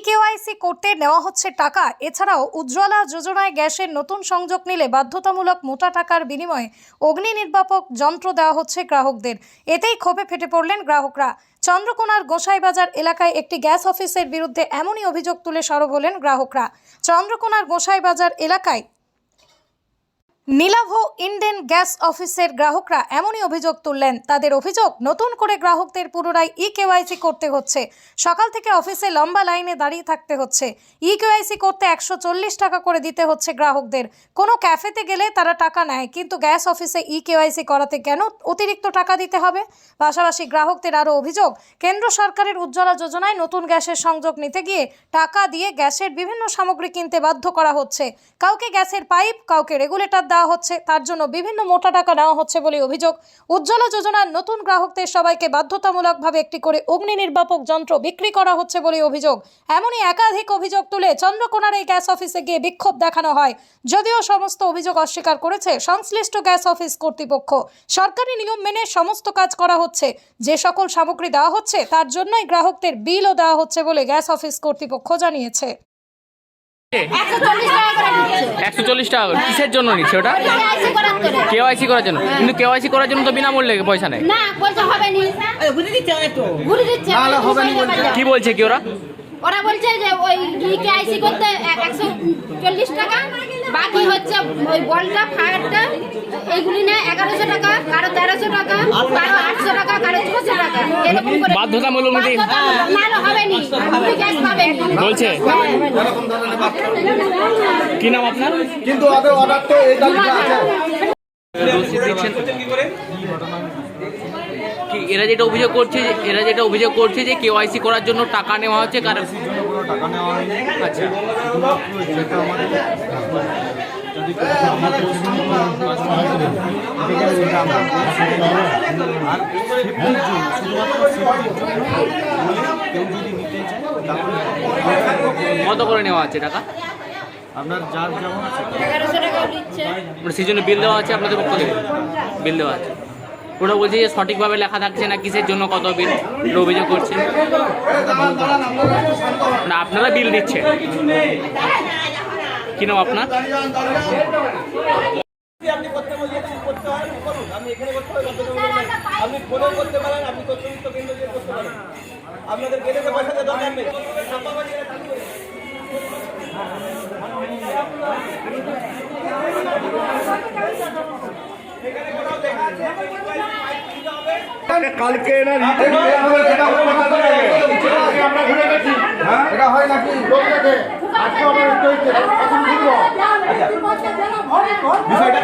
KYC করতে নেওয়া হচ্ছে টাকা। এছাড়াও উজ্জ্বলা যোজনায় গ্যাসের নতুন সংযোগ নিলে বাধ্যতামূলক মোটা টাকার বিনিময়ে অগ্নি নির্বাপক যন্ত্র দেওয়া হচ্ছে গ্রাহকদের। এতেই ক্ষোভে ফেটে পড়লেন গ্রাহকরা। চন্দ্রকোনার গোসাইবাজার এলাকায় একটি গ্যাস অফিসের বিরুদ্ধে এমনই অভিযোগ তুলে সরব হলেন গ্রাহকরা। চন্দ্রকোনার গোসাইবাজার এলাকায় নীলাভ ইন্ডেন গ্যাস অফিসের গ্রাহকরা এমনই অভিযোগ তুললেন। তাদের অভিযোগ, নতুন করে গ্রাহকদের পুনরায় কেওয়াইসি করতে হচ্ছে। সকাল থেকে অফিসে লম্বা লাইনে দাঁড়িয়ে থাকতে হচ্ছে। কেওয়াইসি করতে 140 টাকা করে দিতে হচ্ছে গ্রাহকদের। কোনো ক্যাফেতে গেলে তারা টাকা নেয়, কিন্তু গ্যাস অফিসে কেওয়াইসি করাতে কেন অতিরিক্ত টাকা দিতে হবে? পাশাপাশি গ্রাহকদের আরও অভিযোগ, কেন্দ্র সরকারের উজ্জ্বলা যোজনায় নতুন গ্যাসের সংযোগ নিতে গিয়ে টাকা দিয়ে গ্যাসের বিভিন্ন সামগ্রী কিনতে বাধ্য করা হচ্ছে। কাউকে গ্যাসের পাইপ, কাউকে রেগুলেটর দেওয়া হচ্ছে, তার জন্য বিভিন্ন মোটা টাকা নেওয়া হচ্ছে বলে অভিযোগ। উজ্জ্বলা যোজনার নতুন গ্রাহকদের সবাইকে বাধ্যতামূলকভাবে একটি করে অগ্নি নির্বাপক যন্ত্র বিক্রি করা হচ্ছে বলে অভিযোগ। এমনই একাধিক অভিযোগ তুলে চন্দ্রকোনার এই গ্যাস অফিসে গিয়ে বিক্ষোভ দেখানো হয়। যদিও সমস্ত অভিযোগ অস্বীকার করেছে সংশ্লিষ্ট গ্যাস অফিস কর্তৃপক্ষ। সরকারি নিয়ম মেনে সমস্ত কাজ করা হচ্ছে। যে সকল সামগ্রী দেওয়া হচ্ছে তার জন্যই গ্রাহকদের বিলও দেওয়া হচ্ছে বলে গ্যাস অফিস কর্তৃপক্ষ জানিয়েছে। 140 টাকা কিসের জন্য নিচ্ছে ওটা? কেওয়াইসি করার জন্য। কিন্তু কেওয়াইসি করার জন্য তো বিনামূল্যে পয়সা নেই। কি বলছে কি ওরা বলছে যে ওই কেওয়াইসি করতে 140 টাকা, বাকি হচ্ছে ওই বলটা ফায়ারটা এইগুলি না 1100 টাকা, কারো 1300 টাকা, কারো 800 টাকা, কারো 600 টাকা, এরকম করে বাধ্যতামূলক না হবে নি গ্যাস পাবে বলছে। কি নাম আপনার? কিন্তু আগে অর্ডার তো এই দাবিটা আছে। কি এরা যেটা অভিযোগ করছে যে কেওয়াইসি করার জন্য টাকা নেওয়া হচ্ছে, কারণ টাকা নেওয়া হয়নি। আচ্ছা, যেটা আমাদের যদি আর কেউ যদি নিতে চায় কত করে নেওয়া আছে টাকা? আপনার যার যেমন 1100 টাকা দিচ্ছে। সেই জন্য বিল দেওয়া আছে, আপনাদের পক্ষ থেকে বিল দেওয়া আছে। ওরা বলছে যে সঠিকভাবে লেখা থাকছে না, কিসের জন্য কত বিল অভিযোগ করছে না। আপনারা বিল দিচ্ছে। কি নাম আপনার? আপনি করতে বলছেন করতে হয় করুন, আপনি এখানে করতে হবে, আপনি ফোনে করতে পারেন, আপনি তথ্য কেন্দ্র দিয়ে করতে পারেন। আপনাদের গেলে পয়সা দেওয়ার দরকার নেই। কালকে না এটা হয় নাকি আজকে আমার বিষয়টা